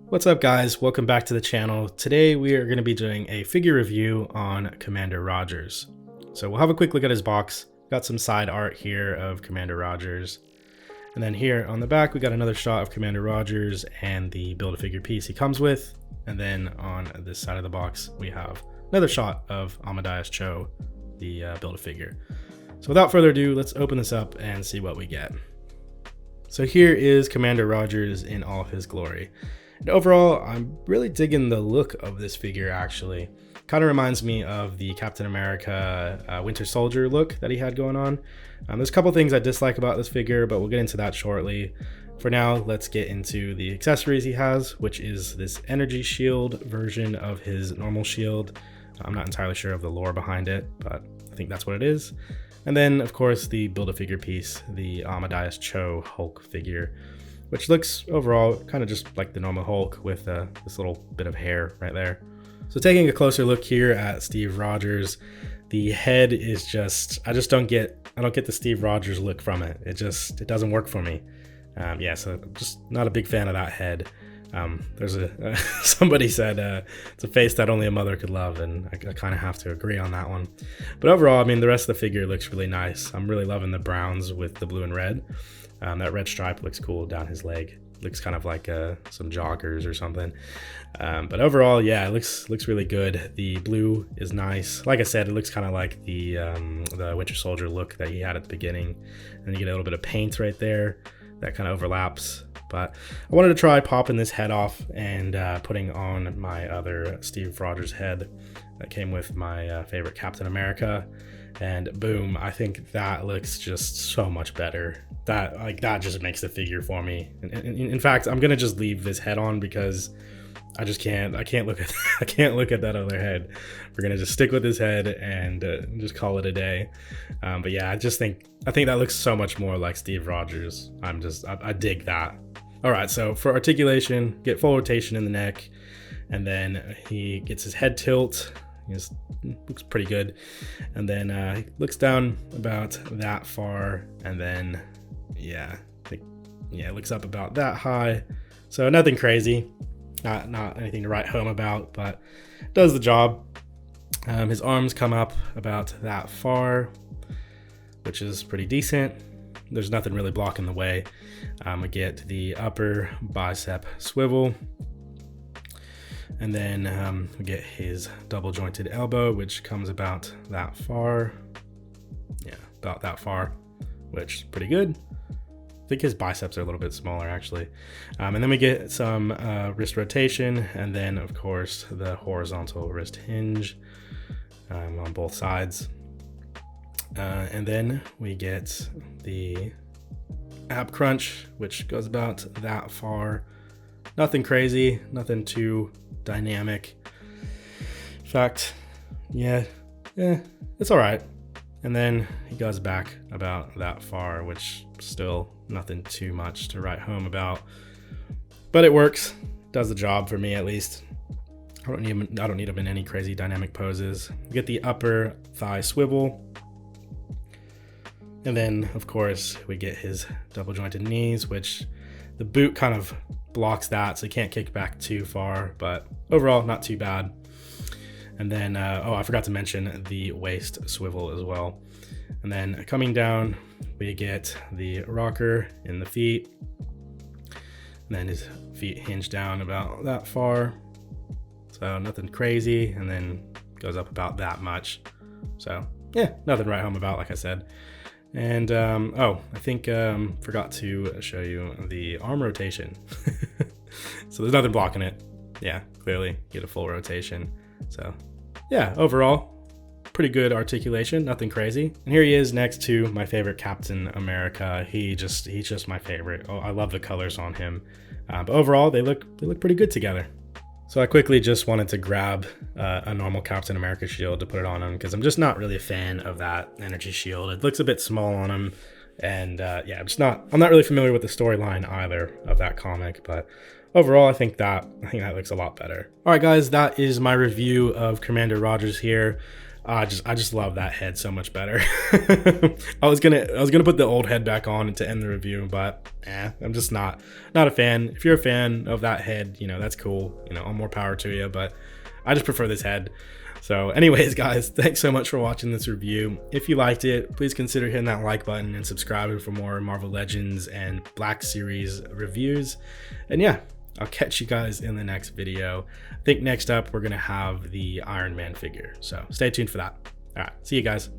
What's up guys, welcome back to the channel. Today we are going to be doing a figure review on Commander Rogers. So we'll have a quick look at his box. Got some side art here of Commander Rogers. And then here on the back we got another shot of Commander Rogers and the Build-A-Figure piece he comes with. And then on this side of the box we have another shot of Amadeus Cho, the Build-A-Figure. So without further ado, let's open this up and see what we get. So here is Commander Rogers in all of his glory. And overall, I'm really digging the look of this figure actually. Kind of reminds me of the Captain America Winter Soldier look that he had going on. There's a couple things I dislike about this figure, but we'll get into that shortly. For now, let's get into the accessories he has, which is this energy shield version of his normal shield. I'm not entirely sure of the lore behind it, but I think that's what it is. And then, of course, the Build-A-Figure piece, the Amadeus Cho Hulk figure, which looks overall kind of just like the normal Hulk with this little bit of hair right there. So taking a closer look here at Steve Rogers, the head is just, I don't get the Steve Rogers look from it. It doesn't work for me. Yeah, so I'm just not a big fan of that head. There's somebody said it's a face that only a mother could love, and I kind of have to agree on that one. But overall, I mean, the rest of the figure looks really nice. I'm really loving the browns with the blue and red. That red stripe looks cool down his leg. Looks kind of like some joggers or something. But overall, yeah, it looks really good. The blue is nice. Like I said, it looks kind of like the Winter Soldier look that he had at the beginning. And you get a little bit of paint right there that kind of overlaps. But I wanted to try popping this head off and putting on my other Steve Rogers head that came with my favorite Captain America. And boom, I think that looks just so much better. That just makes the figure for me. In fact, I'm gonna just leave this head on because I can't look at that other head. We're gonna just stick with this head and just call it a day. But yeah, I think that looks so much more like Steve Rogers. I dig that. All right, so for articulation, get full rotation in the neck, and then he gets his head tilt. He just looks pretty good. And then he looks down about that far, and then it looks up about that high. So nothing crazy, not anything to write home about, but does the job. His arms come up about that far, which is pretty decent. There's nothing really blocking the way. We get the upper bicep swivel. And then we get his double jointed elbow, which comes about that far. Yeah, about that far, which is pretty good. I think his biceps are a little bit smaller actually. And then we get some wrist rotation, and then of course the horizontal wrist hinge on both sides. And then we get the ab crunch, which goes about that far. Nothing crazy, nothing too dynamic. In fact, yeah, it's all right. And then he goes back about that far, which still nothing too much to write home about, but it works, does the job for me at least. I don't need him in any crazy dynamic poses. We get the upper thigh swivel, and then of course we get his double jointed knees, which the boot kind of blocks that, so he can't kick back too far, but overall not too bad. And then I forgot to mention the waist swivel as well. And then coming down we get the rocker in the feet, and then his feet hinge down about that far, so nothing crazy, and then goes up about that much. So yeah, nothing to write home about, like I said. And I think forgot to show you the arm rotation. So there's nothing blocking it. Yeah, clearly get a full rotation. So yeah, overall pretty good articulation, nothing crazy. And here he is next to my favorite Captain America. He's just my favorite. Oh, I love the colors on him. But overall they look pretty good together. So I quickly just wanted to grab a normal Captain America shield to put it on him, because I'm just not really a fan of that energy shield. It looks a bit small on him, and yeah, I'm not really familiar with the storyline either of that comic, but overall I think that looks a lot better. All right guys, that is my review of Commander Rogers here. I just love that head so much better. I was gonna put the old head back on to end the review, but I'm just not a fan. If you're a fan of that head, you know, that's cool. You know, all more power to you, but I just prefer this head. So anyways, guys, thanks so much for watching this review. If you liked it, please consider hitting that like button and subscribing for more Marvel Legends and Black Series reviews. And yeah, I'll catch you guys in the next video. I think next up we're gonna have the Iron Man figure, so stay tuned for that. All right, see you guys.